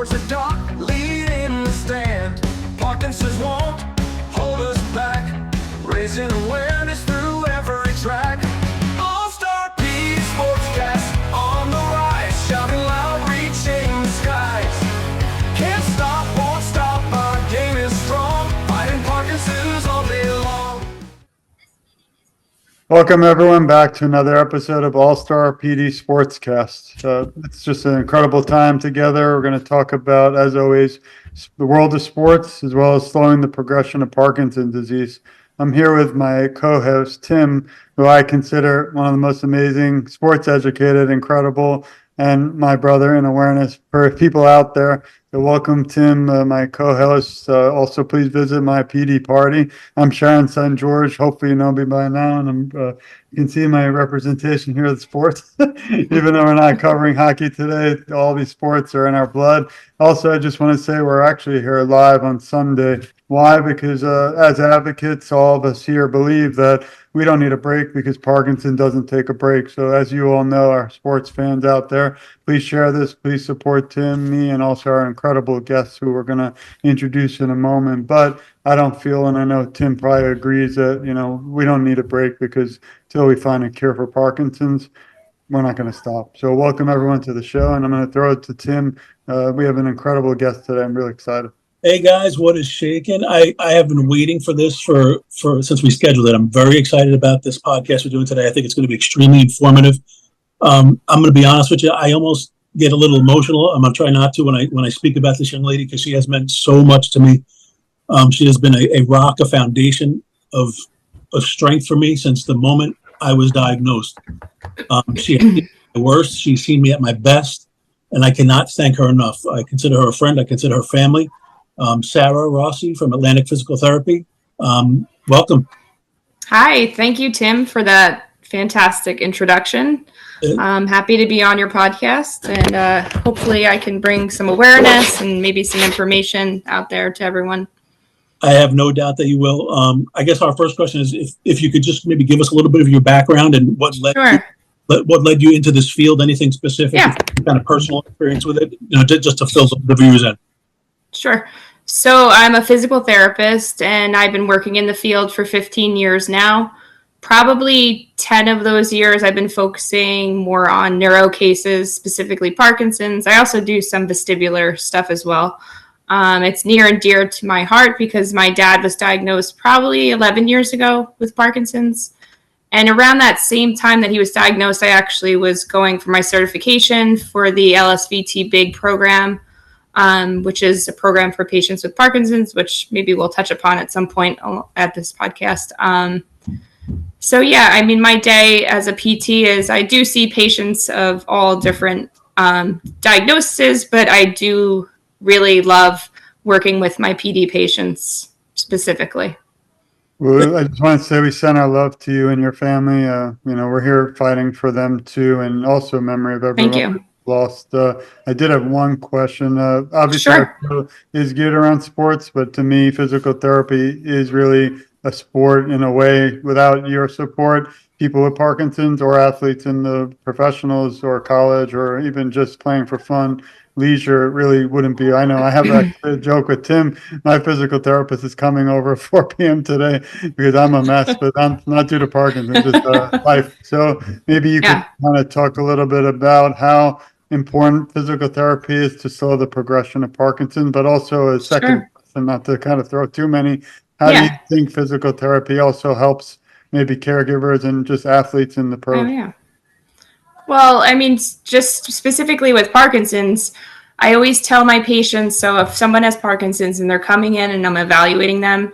towards the dock, leading the stand. Parkinson's won't hold us back, raising awareness through every track. All-Star PD Sportscast on the rise, shouting loud, reaching the skies. Can't stop, won't stop, our game is strong, fighting Parkinson's all day long. Welcome everyone back to another episode of All-Star PD Sportscast. It's just an incredible time together. We're going to talk about, as always, the world of sports, as well as slowing the progression of Parkinson's disease. I'm here with my co-host, Tim, who I consider one of the most amazing, sports educated, incredible, and my brother in awareness for people out there. So welcome, Tim, my co-host. Also, please visit my PD party. I'm Sharon's son, George. Hopefully you know me by now, and you can see my representation here at sports. Even though we're not covering hockey today, all these sports are in our blood. Also, I just want to say we're actually here live on Sunday. Why? Because as advocates, all of us here believe that we don't need a break because Parkinson doesn't take a break. So as you all know, our sports fans out there, please share this. Please support Tim, me, and also our incredible guests who we're going to introduce in a moment. But I don't feel, and I know Tim probably agrees, that, we don't need a break because till we find a cure for Parkinson's, we're not going to stop. So welcome everyone to the show, and I'm going to throw it to Tim. We have an incredible guest today. I'm really excited. Hey guys, what is shaking? I have been waiting for this for since we scheduled it. I'm very excited about this podcast we're doing today. I think it's going to be extremely informative. I'm going to be honest with you. I almost get a little emotional. I'm going to try not to when I speak about this young lady, because she has meant so much to me. She has been a rock, a foundation of strength for me since the moment I was diagnosed. She has seen my worst. She's seen me at my best, and I cannot thank her enough. I consider her a friend. I consider her family. Sarah Rossi from Atlantic Physical Therapy. Welcome. Hi, thank you, Tim, for that fantastic introduction. I'm happy to be on your podcast, and hopefully I can bring some awareness and maybe some information out there to everyone. I have no doubt that you will. I guess our first question is if you could just maybe give us a little bit of your background and what led you into this field, anything specific, kind of personal experience with it, just to fill the viewers in. Sure. So I'm a physical therapist, and I've been working in the field for 15 years now. Probably 10 of those years I've been focusing more on neuro cases, specifically Parkinson's. I also do some vestibular stuff as well. It's near and dear to my heart because my dad was diagnosed probably 11 years ago with Parkinson's. And around that same time that he was diagnosed, I actually was going for my certification for the LSVT BIG program, which is a program for patients with Parkinson's, which maybe we'll touch upon at some point at this podcast. My day as a PT is I do see patients of all different diagnoses, but I do really love working with my PD patients specifically. Well, I just want to say we send our love to you and your family. We're here fighting for them too, and also memory of everyone. Thank you. Lost. I did have one question. Obviously, Sure. Our show is geared around sports, but to me, physical therapy is really a sport in a way. Without your support, people with Parkinson's or athletes in the professionals or college or even just playing for fun, leisure really wouldn't be. I know I have a joke with Tim. My physical therapist is coming over at 4 p.m. today because I'm a mess, but I'm not due to Parkinson's, just life. So maybe you could kind of talk a little bit about how important physical therapy is to slow the progression of Parkinson's, but also a second question, not to kind of throw too many. How do you think physical therapy also helps maybe caregivers and just athletes in the pro? Oh, yeah. Well, just specifically with Parkinson's, I always tell my patients, so if someone has Parkinson's and they're coming in and I'm evaluating them,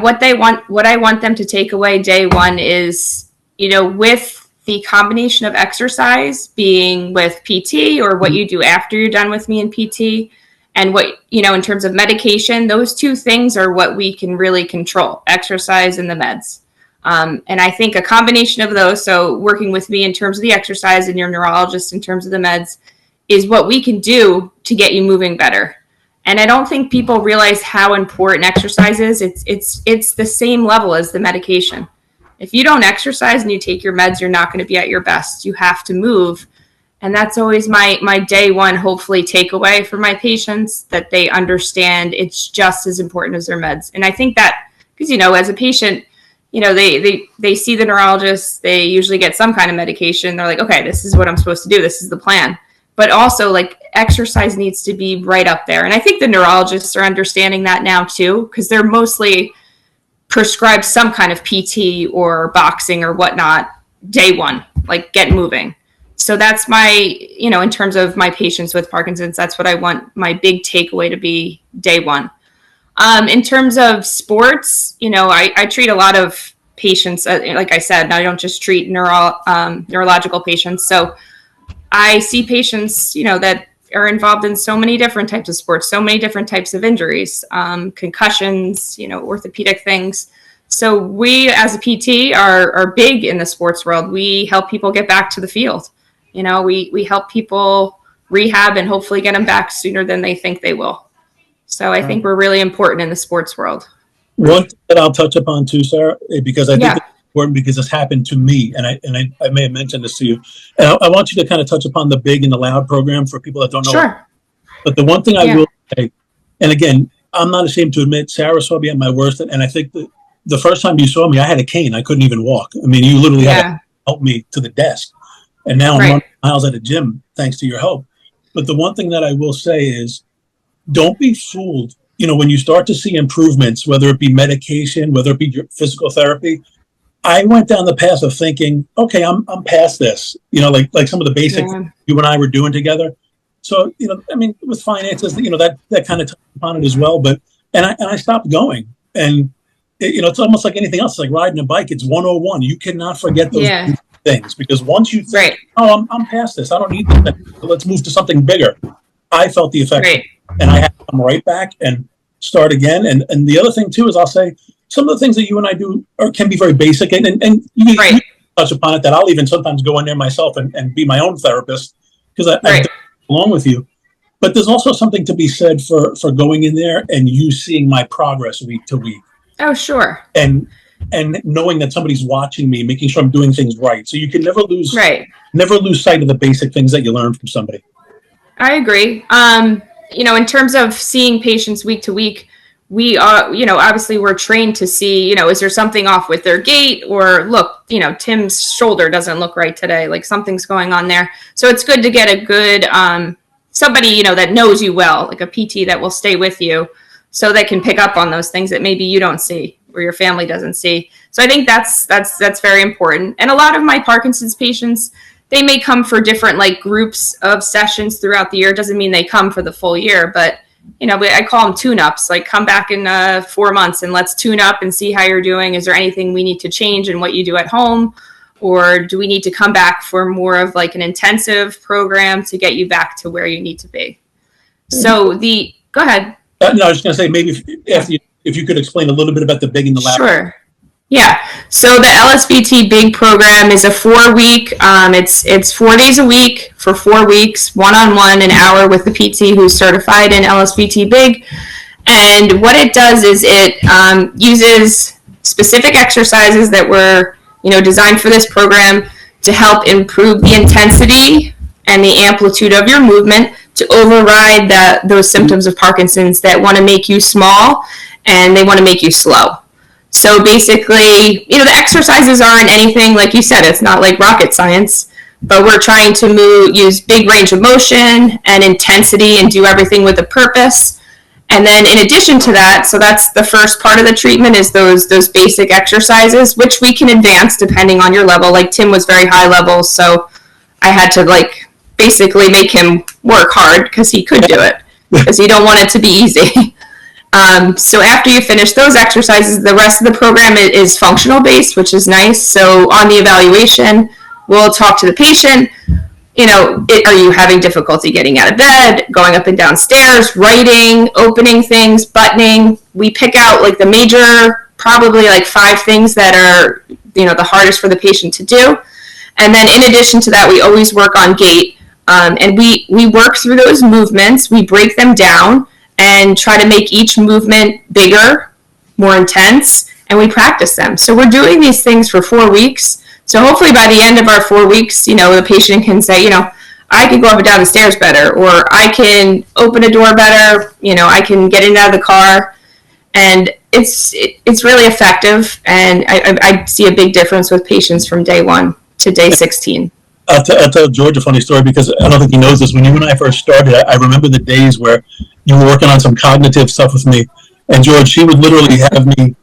what I want them to take away day one is, with the combination of exercise being with PT or what you do after you're done with me in PT, and what, in terms of medication, those two things are what we can really control, exercise and the meds. And I think a combination of those, so working with me in terms of the exercise and your neurologist in terms of the meds, is what we can do to get you moving better. And I don't think people realize how important exercise is. It's the same level as the medication. If you don't exercise and you take your meds, you're not going to be at your best. You have to move. And that's always my day one, hopefully, takeaway for my patients, that they understand it's just as important as their meds. And I think that, because, as a patient, they see the neurologist, they usually get some kind of medication. They're like, okay, this is what I'm supposed to do. This is the plan. But also, like, exercise needs to be right up there. And I think the neurologists are understanding that now too, because they're mostly prescribed some kind of PT or boxing or whatnot day one, like, get moving. So that's my, in terms of my patients with Parkinson's, that's what I want my big takeaway to be day one. In terms of sports, I treat a lot of patients, like I said, I don't just treat neurological patients. So I see patients, that are involved in so many different types of sports, so many different types of injuries, concussions, orthopedic things. So we, as a PT, are big in the sports world. We help people get back to the field. We help people rehab and hopefully get them back sooner than they think they will. So I think we're really important in the sports world. One thing that I'll touch upon too, Sarah, because I think it's important, because this happened to me, and I may have mentioned this to you. And I want you to kind of touch upon the Big and the Loud program for people that don't know. Sure. But the one thing I will say, and again, I'm not ashamed to admit, Sarah saw me at my worst, and I think the first time you saw me, I had a cane. I couldn't even walk. I mean, you literally had to help me to the desk. And now I'm running miles at a gym thanks to your help. But the one thing that I will say is, don't be fooled. When you start to see improvements, whether it be medication, whether it be your physical therapy, I went down the path of thinking, okay, I'm past this. Like some of the basics you and I were doing together. So, with finances, that kind of touched upon it as well. But I stopped going. And it's almost like anything else. It's like riding a bike. It's 101. You cannot forget those things, because once you think, oh, I'm past this, I don't need this, let's move to something bigger. I felt the effect, and I had to come right back and start again. And the other thing too is, I'll say some of the things that you and I do can be very basic, and you touch upon it, that I'll even sometimes go in there myself and be my own therapist, because I along with you. But there's also something to be said for going in there and you seeing my progress week to week. Oh, sure. And knowing that somebody's watching me, making sure I'm doing things right. So you can never lose sight of the basic things that you learn from somebody. I agree. In terms of seeing patients week to week, we are, obviously we're trained to see, is there something off with their gait, or look, Tim's shoulder doesn't look right today, like something's going on there. So it's good to get a good, somebody, that knows you well, like a PT that will stay with you, so they can pick up on those things that maybe you don't see or your family doesn't see. So I think that's very important. And a lot of my Parkinson's patients, they may come for different groups of sessions throughout the year. It doesn't mean they come for the full year, but I call them tune-ups, like come back in 4 months and let's tune up and see how you're doing. Is there anything we need to change in what you do at home? Or do we need to come back for more of an intensive program to get you back to where you need to be? So go ahead. No, I was just going to say, maybe if you could explain a little bit about the Big and the Loud. Sure. Yeah. So the LSVT Big program is a 4-week. It's 4 days a week for 4 weeks, one-on-one, an hour with the PT who's certified in LSVT Big. And what it does is it uses specific exercises that were designed for this program to help improve the intensity and the amplitude of your movement, to override those symptoms of Parkinson's that want to make you small and they want to make you slow. So basically, the exercises aren't anything, like you said, it's not like rocket science, but we're trying to use big range of motion and intensity and do everything with a purpose. And then in addition to that, so that's the first part of the treatment, is those basic exercises, which we can advance depending on your level. Like Tim was very high level, so I had to basically make him work hard because he could do it, because you don't want it to be easy. So after you finish those exercises, the rest of the program is functional based, which is nice. So on the evaluation, we'll talk to the patient. Are you having difficulty getting out of bed, going up and down stairs, writing, opening things, buttoning? We pick out the major, probably 5 things that are, the hardest for the patient to do. And then in addition to that, we always work on gait. And we work through those movements. We break them down and try to make each movement bigger, more intense, and we practice them. So we're doing these things for 4 weeks. So hopefully by the end of our 4 weeks, the patient can say, I can go up and down the stairs better, or I can open a door better. I can get in and out of the car, and it's really effective. And I see a big difference with patients from day 1 to day 16. I'll tell George a funny story, because I don't think he knows this. When you and I first started, I remember the days where you were working on some cognitive stuff with me, and George, she would literally have me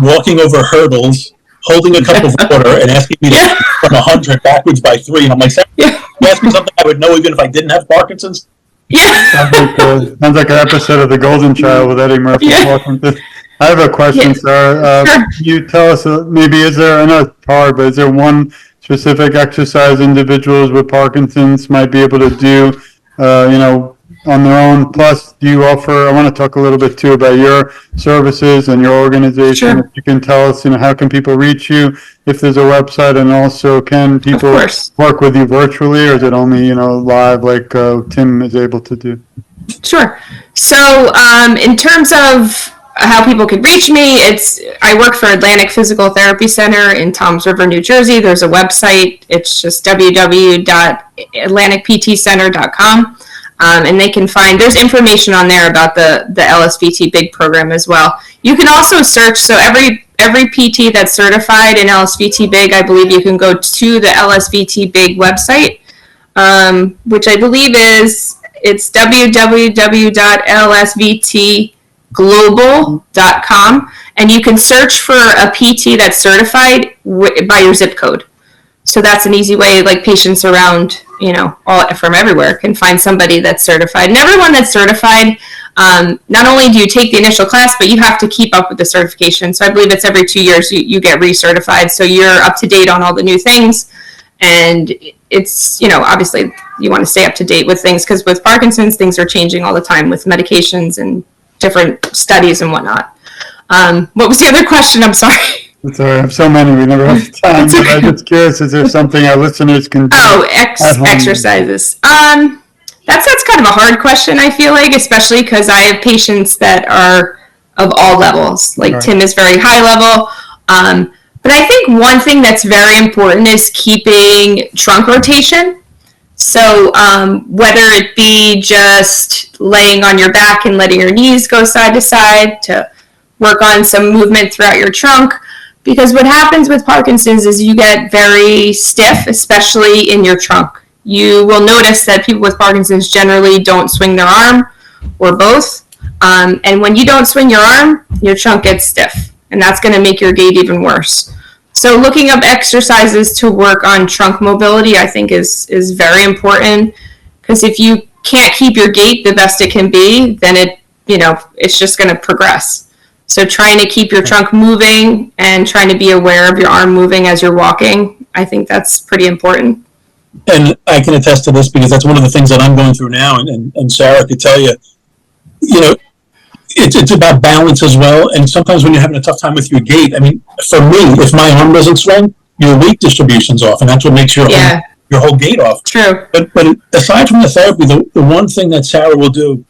walking over hurdles, holding a cup of water, and asking me to from 100 backwards by 3. And I'm like, you asked me something I would know even if I didn't have Parkinson's? Yeah. Sounds like an episode of The Golden Child with Eddie Murphy. Yeah. I have a question, Sarah. Sure. Can you tell us, maybe I know it's hard, but is there one specific exercise individuals with Parkinson's might be able to do, on their own? Plus, do you offer, I want to talk a little bit too about your services and your organization. Sure. If you can tell us, how can people reach you, if there's a website, and also can people work with you virtually, or is it only, live like Tim is able to do? Sure. So in terms of how people could reach me, I work for Atlantic Physical Therapy Center in Toms River, New Jersey. There's a website. It's just www.atlanticptcenter.com. And they can there's information on there about the LSVT Big program as well. You can also search, so every PT that's certified in LSVT Big, I believe you can go to the LSVT Big website, which I believe it's www.lsvtglobal.com, and you can search for a PT that's certified by your zip code. So that's an easy way, like patients around, all from everywhere can find somebody that's certified. And everyone that's certified, not only do you take the initial class, but you have to keep up with the certification. So I believe it's every 2 years you get recertified. So you're up to date on all the new things. And it's, obviously you want to stay up to date with things, because with Parkinson's, things are changing all the time with medications and different studies and whatnot. What was the other question? I'm sorry. Sorry, I have so many. We never have time. But I'm just curious, is there something our listeners can do? Exercises. That's kind of a hard question, I feel like, especially because I have patients that are of all levels. Like right. Tim is very high level. But I think one thing that's very important is keeping trunk rotation. So whether it be just laying on your back and letting your knees go side to side to work on some movement throughout your trunk. Because what happens with Parkinson's is you get very stiff, especially in your trunk. You will notice that people with Parkinson's generally don't swing their arm or both. And when you don't swing your arm, your trunk gets stiff. And that's going to make your gait even worse. So looking up exercises to work on trunk mobility, I think is very important. Because if you can't keep your gait the best it can be, then it's just going to progress. So trying to keep your trunk moving and trying to be aware of your arm moving as you're walking, I think that's pretty important. And I can attest to this because that's one of the things that I'm going through now. And Sarah could tell you, it's about balance as well. And sometimes when you're having a tough time with your gait, I mean, for me, if my arm doesn't swing, your weight distribution's off, and that's what makes your whole gait off. True. But aside from the therapy, the one thing that Sarah will do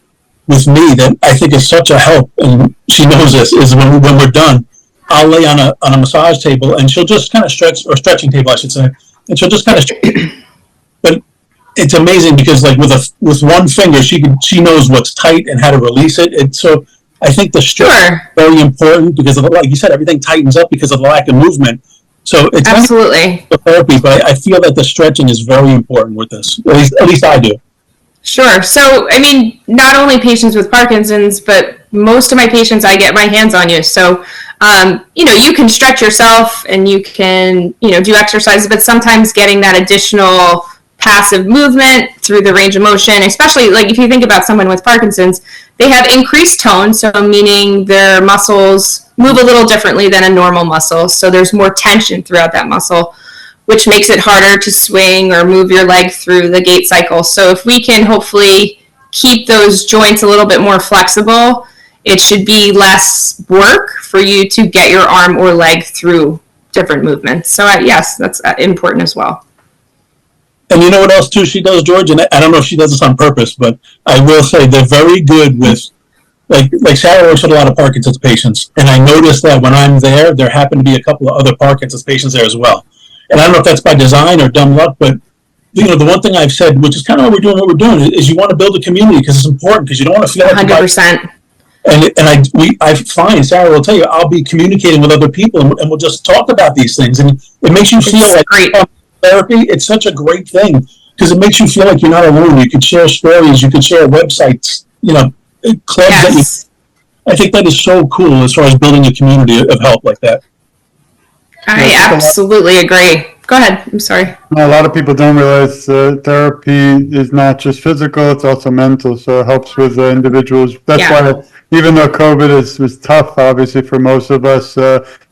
with me that I think is such a help, and she knows this, is when we're done, I'll lay on a massage table, and she'll just kind of stretch, or stretching table, I should say, and she'll just kind of stretch. But it's amazing because, like, with one finger, she knows what's tight and how to release it. And so I think the stretch is very important because, like you said, everything tightens up because of the lack of movement. So it's absolutely not therapy, but I feel that the stretching is very important with this. At least I do. Sure. So, I mean, not only patients with Parkinson's, but most of my patients, I get my hands on you. So, you can stretch yourself and you can, do exercises, but sometimes getting that additional passive movement through the range of motion, especially like if you think about someone with Parkinson's, they have increased tone. So meaning their muscles move a little differently than a normal muscle. So there's more tension throughout that muscle, which makes it harder to swing or move your leg through the gait cycle. So if we can hopefully keep those joints a little bit more flexible, it should be less work for you to get your arm or leg through different movements. So yes, that's important as well. And you know what else too she does, George? And I don't know if she does this on purpose, but I will say they're very good with, like Sharon works with a lot of Parkinson's patients. And I noticed that when I'm there happen to be a couple of other Parkinson's patients there as well. And I don't know if that's by design or dumb luck, but the one thing I've said, which is kind of what we're doing, is you want to build a community because it's important, because you don't want to feel like 100%. I find, Sarah will tell you, I'll be communicating with other people and we'll just talk about these things. And it makes you feel like great. Therapy, it's such a great thing because it makes you feel like you're not alone. You can share stories, you can share websites, clubs. Yes. I think that is so cool as far as building a community of help like that. I absolutely agree. Go ahead. I'm sorry. A lot of people don't realize therapy is not just physical, it's also mental. So it helps with individuals. That's why, even though COVID was tough, obviously, for most of us,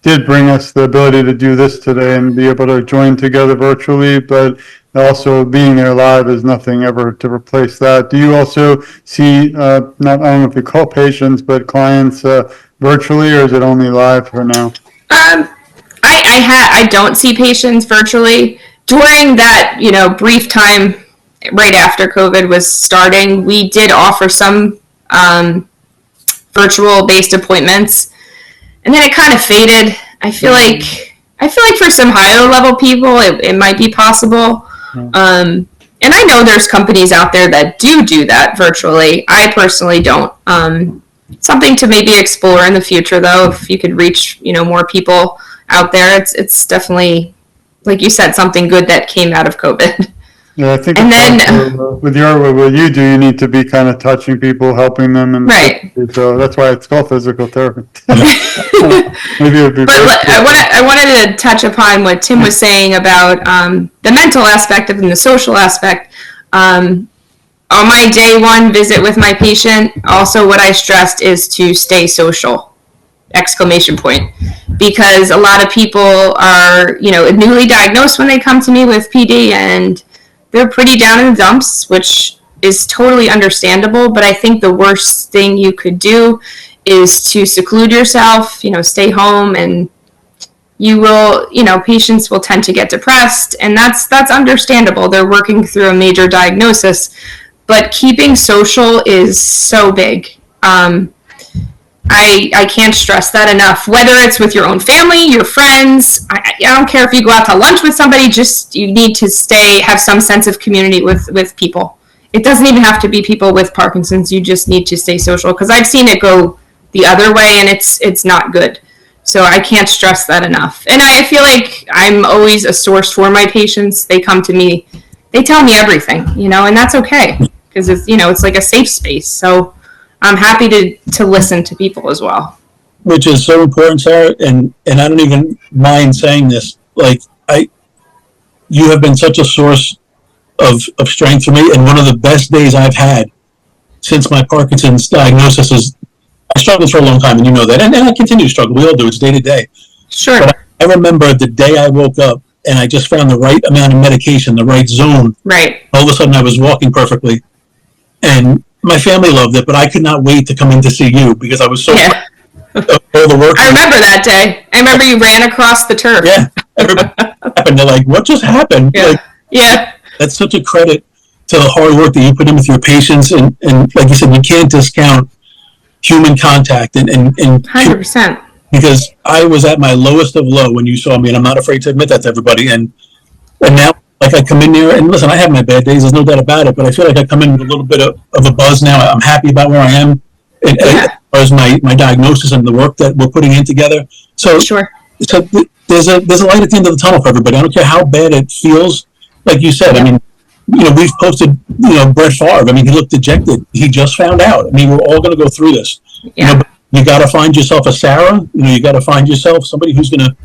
did bring us the ability to do this today and be able to join together virtually. But also being there live is nothing ever to replace that. Do you also see, I don't know if you call patients, but clients virtually, or is it only live for now? I don't see patients virtually. During that, brief time right after COVID was starting, we did offer some virtual based appointments, and then it kind of faded. I feel like for some higher level people, it might be possible. And I know there's companies out there that do that virtually. I personally don't. Something to maybe explore in the future, though, if you could reach more people out there. It's definitely, like you said, something good that came out of COVID. Yeah, I think. And then with what you do, you need to be kind of touching people, helping them, and right. So that's why it's called physical therapy. Maybe it would be. But I wanted to touch upon what Tim was saying about the mental aspect and the social aspect. On my day one visit with my patient, also what I stressed is to stay social. ! Because a lot of people are, newly diagnosed when they come to me with PD, and they're pretty down in the dumps, which is totally understandable. But I think the worst thing you could do is to seclude yourself, stay home, and you will, patients will tend to get depressed, and that's understandable. They're working through a major diagnosis, but keeping social is so big. I can't stress that enough. Whether it's with your own family, your friends, I don't care if you go out to lunch with somebody, you need to have some sense of community with people. It doesn't even have to be people with Parkinson's. You just need to stay social, because I've seen it go the other way, and it's not good. So I can't stress that enough. And I feel like I'm always a source for my patients. They come to me, they tell me everything, and that's okay, because it's like a safe space. So I'm happy to listen to people as well. Which is so important, Sarah, and I don't even mind saying this. You have been such a source of strength for me, and one of the best days I've had since my Parkinson's diagnosis is, I struggled for a long time, and you know that, and I continue to struggle. We all do. It's day to day. Sure. But I remember the day I woke up and I just found the right amount of medication, the right zone. Right. All of a sudden I was walking perfectly, and my family loved it, but I could not wait to come in to see you because I was so proud of all the work. I remember that day. I remember you ran across the turf. Yeah. Everybody happened. They're like, what just happened? Yeah. Yeah. That's such a credit to the hard work that you put in with your patients. And like you said, you can't discount human contact and 100%. Because I was at my lowest of low when you saw me, and I'm not afraid to admit that to everybody. And now, like, I come in there, and listen, I have my bad days, there's no doubt about it, but I feel like I come in with a little bit of a buzz now. I'm happy about where I am, and as far as my diagnosis and the work that we're putting in together. So, sure. So there's a light at the end of the tunnel for everybody. I don't care how bad it feels. Like you said, I mean, we've posted, Brett Favre. I mean, he looked dejected. He just found out. I mean, we're all going to go through this. Yeah. You got to find yourself a Sarah. You got to find yourself somebody who's going to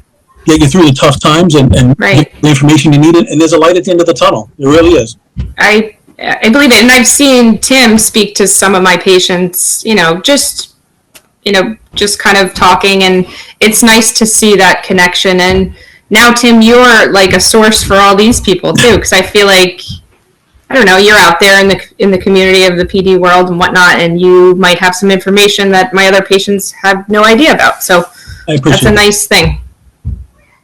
get you through the tough times and right. get the information you need. And there's a light at the end of the tunnel. There really is. I believe it. And I've seen Tim speak to some of my patients, just kind of talking, and it's nice to see that connection. And now, Tim, you're like a source for all these people too, because I feel like, I don't know, you're out there in the community of the PD world and whatnot, and you might have some information that my other patients have no idea about. So that's a nice thing.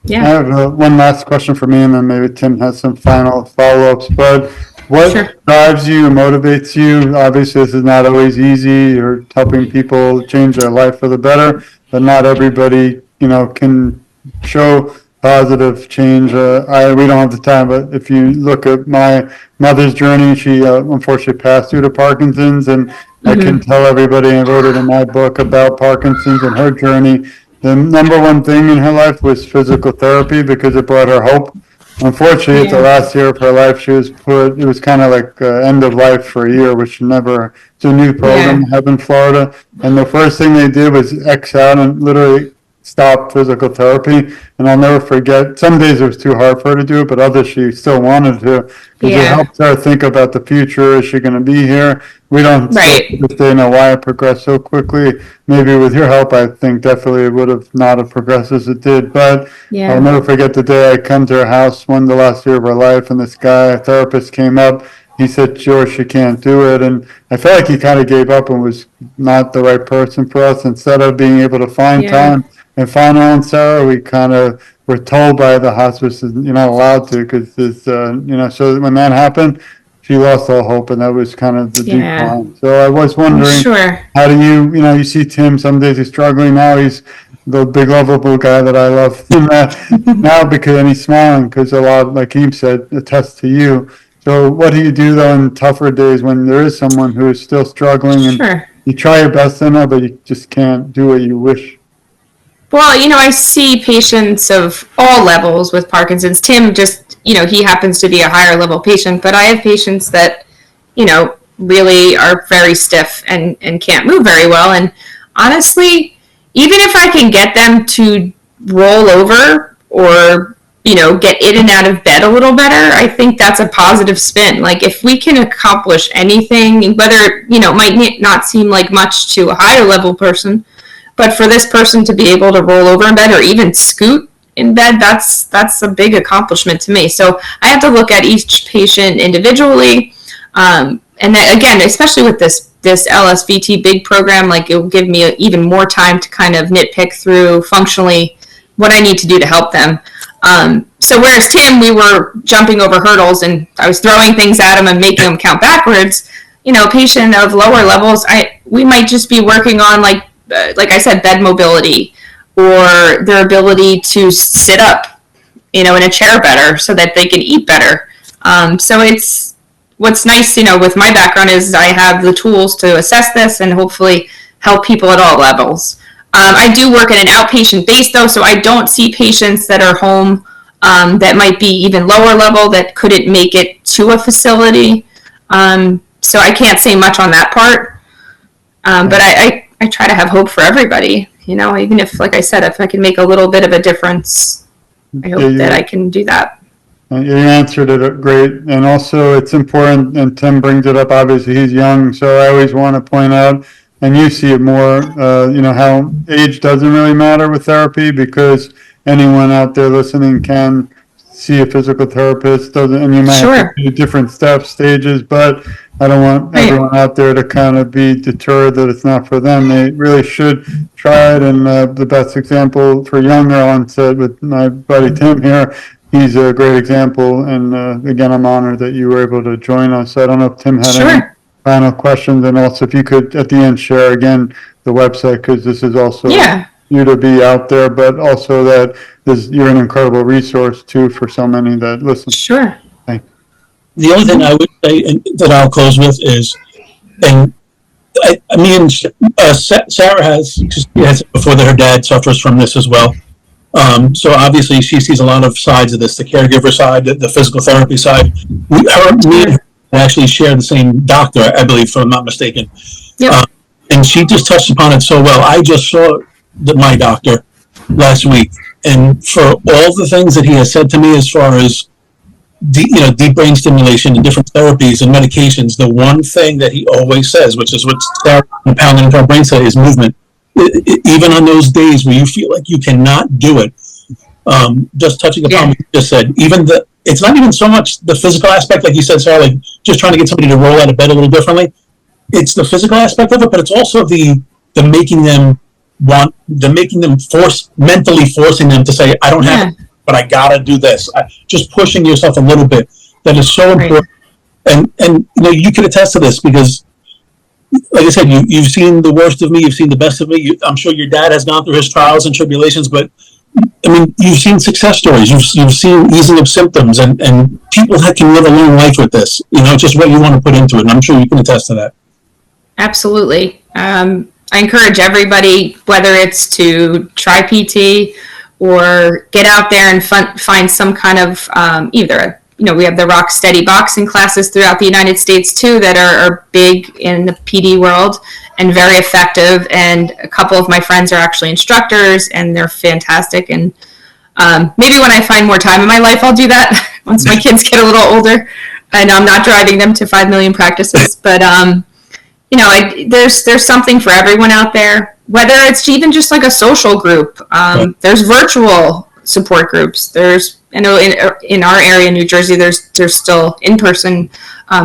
Yeah. I have one last question for me, and then maybe Tim has some final follow-ups. But what drives you, motivates you? Obviously, this is not always easy. You're helping people change their life for the better, but not everybody, can show positive change. We don't have the time, but if you look at my mother's journey, she unfortunately passed due to Parkinson's, and I can tell everybody, I wrote it in my book about Parkinson's and her journey. The number one thing in her life was physical therapy because it brought her hope. Unfortunately, at the last year of her life, it was kind of like end of life for a year, which never, it's a new program we have in Florida. And the first thing they did was X out and literally stop physical therapy. And I'll never forget, some days it was too hard for her to do it, but others she still wanted to. Because it helps her think about the future. Is she going to be here? We don't know why it progressed so quickly. Maybe with your help, I think definitely it would have not have progressed as it did. But I'll never forget the day I come to her house, the last year of her life, and this guy, a therapist, came up. He said, George, she can't do it. And I felt like he kind of gave up and was not the right person for us. Instead of being able to find time and find our own Sarah, we kind of were told by the hospice you're not allowed to because it's, so when that happened, she lost all hope, and that was kind of the decline. So I was wondering, how do you see Tim, some days he's struggling, now he's the big lovable guy that I love now and he's smiling because a lot, like he said, attests to you. So what do you do though in tougher days when there is someone who is still struggling and you try your best in there, but you just can't do what you wish? Well, I see patients of all levels with Parkinson's. Tim just, he happens to be a higher level patient, but I have patients that, really are very stiff and can't move very well. And honestly, even if I can get them to roll over or, get in and out of bed a little better, I think that's a positive spin. Like if we can accomplish anything, whether, it might not seem like much to a higher level person, but for this person to be able to roll over in bed or even scoot in bed, that's a big accomplishment to me. So I have to look at each patient individually. And then, again, especially with this LSVT big program, like it will give me even more time to kind of nitpick through functionally what I need to do to help them. So whereas Tim, we were jumping over hurdles and I was throwing things at him and making him count backwards, a patient of lower levels, we might just be working on like I said, bed mobility or their ability to sit up, in a chair better so that they can eat better. So it's what's nice, with my background is I have the tools to assess this and hopefully help people at all levels. I do work at an outpatient base though, so I don't see patients that are home that might be even lower level that couldn't make it to a facility. So I can't say much on that part. But I try to have hope for everybody, even if, like I said, if I can make a little bit of a difference, I hope that I can do that. You answered it great. And also it's important, and Tim brings it up, obviously he's young, so I always want to point out, and you see it more, how age doesn't really matter with therapy because anyone out there listening can see a physical therapist, and you might have to do different steps, stages, but I don't want everyone out there to kind of be deterred that it's not for them. They really should try it. And the best example for younger onset with my buddy Tim here, he's a great example. And again, I'm honored that you were able to join us. I don't know if Tim had any final questions. And also if you could at the end share again the website, because this is also you to be out there, but also that you're an incredible resource too for so many that listen. Sure. The only thing I would say, and that I'll close with, is, and Sarah has before that her dad suffers from this as well. So obviously she sees a lot of sides of this: the caregiver side, the physical therapy side. Me and her actually share the same doctor, I believe, if I'm not mistaken. Yep. And she just touched upon it so well. I just saw my doctor last week, and for all the things that he has said to me as far as deep brain stimulation and different therapies and medications, the one thing that he always says, which is what Sarah and Pounding into Our Brain say, is movement. Even on those days where you feel like you cannot do it, just touching upon what you just said, it's not even so much the physical aspect, like you said, Sarah, like just trying to get somebody to roll out of bed a little differently. It's the physical aspect of it, but it's also the making them mentally forcing them to say, I don't have it, but I gotta do this. Just pushing yourself a little bit. That is so important. And you can attest to this because, like I said, you've seen the worst of me, you've seen the best of me. I'm sure your dad has gone through his trials and tribulations, but I mean, you've seen success stories. You've seen easing of symptoms, and people that can live a long life with this. It's just what you want to put into it, and I'm sure you can attest to that. Absolutely. I encourage everybody, whether it's to try PT or get out there and find some kind of either, we have the Rock Steady boxing classes throughout the United States too that are big in the PD world and very effective. And a couple of my friends are actually instructors and they're fantastic. And maybe when I find more time in my life, I'll do that once my kids get a little older and I'm not driving them to 5 million practices. But, there's something for everyone out there, whether it's even just like a social group. There's virtual support groups. There's, in our area, New Jersey, there's still in-person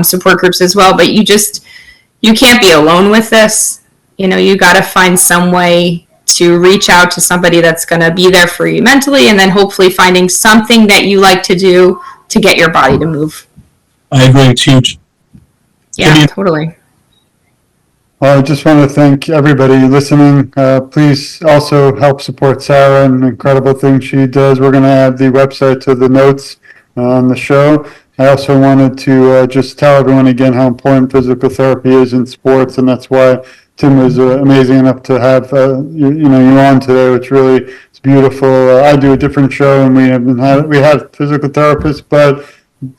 support groups as well. But you can't be alone with this. You got to find some way to reach out to somebody that's going to be there for you mentally, and then hopefully finding something that you like to do to get your body to move. I agree. It's huge. Yeah, totally. Well, I just want to thank everybody listening. Please also help support Sarah and the incredible things she does. We're going to add the website to the notes on the show. I also wanted to just tell everyone again how important physical therapy is in sports, and that's why Tim was amazing enough to have you on today, which really is beautiful. I do a different show, and we had physical therapists, but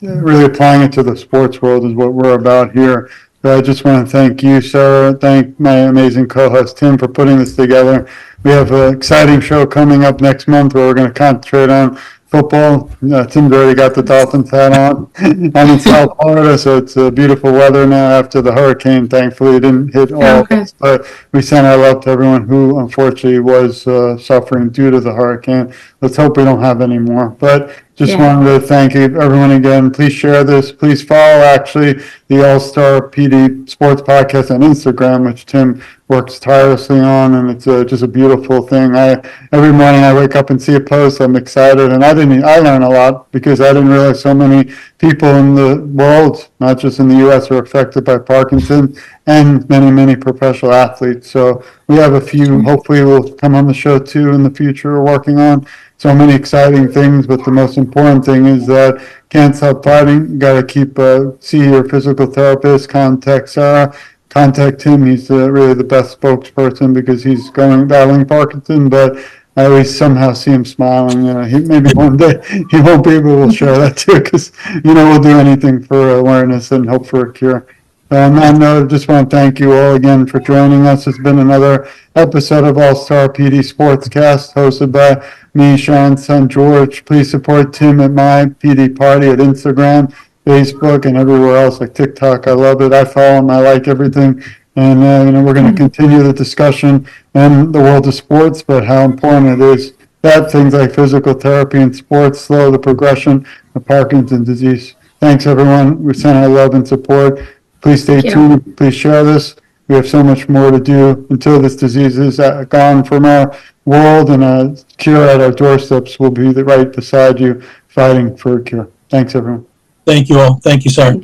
really applying it to the sports world is what we're about here. So I just want to thank you, Sarah. Thank my amazing co-host, Tim, for putting this together. We have an exciting show coming up next month where we're going to concentrate on football. Tim's already got the Dolphins hat on. I'm in South Florida, so it's beautiful weather now after the hurricane. Thankfully, it didn't hit all of us, but we send our love to everyone who unfortunately was suffering due to the hurricane. Let's hope we don't have any more. But just wanted to thank everyone again. Please share this. Please follow, actually, the All-Star PD Sports Podcast on Instagram, which Tim works tirelessly on, and it's just a beautiful thing. Every morning I wake up and see a post, I'm excited, and I learn a lot because I didn't realize so many people in the world, not just in the U.S., are affected by Parkinson's, and many, many professional athletes. So we have a few, hopefully will come on the show too in the future, we're working on. So many exciting things, but the most important thing is that can't stop fighting. You got to keep see your physical therapist. Contact Sarah. Contact him. He's really the best spokesperson because he's battling Parkinson. But I always somehow see him smiling. Maybe one day he won't be able to share that too, because we'll do anything for awareness and hope for a cure. On that note, I just want to thank you all again for joining us. It's been another episode of All-Star PD Sportscast hosted by me, Sharon, son George. Please support Tim at my PD Party at Instagram, Facebook, and everywhere else like TikTok. I love it. I follow him. I like everything. And, we're going to continue the discussion in the world of sports, but how important it is that things like physical therapy and sports slow the progression of Parkinson's disease. Thanks, everyone. We send our love and support. Please stay tuned. Please share this. We have so much more to do until this disease is gone from our world, and a cure at our doorsteps will be right beside you fighting for a cure. Thanks, everyone. Thank you all. Thank you, sir.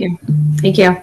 Thank you.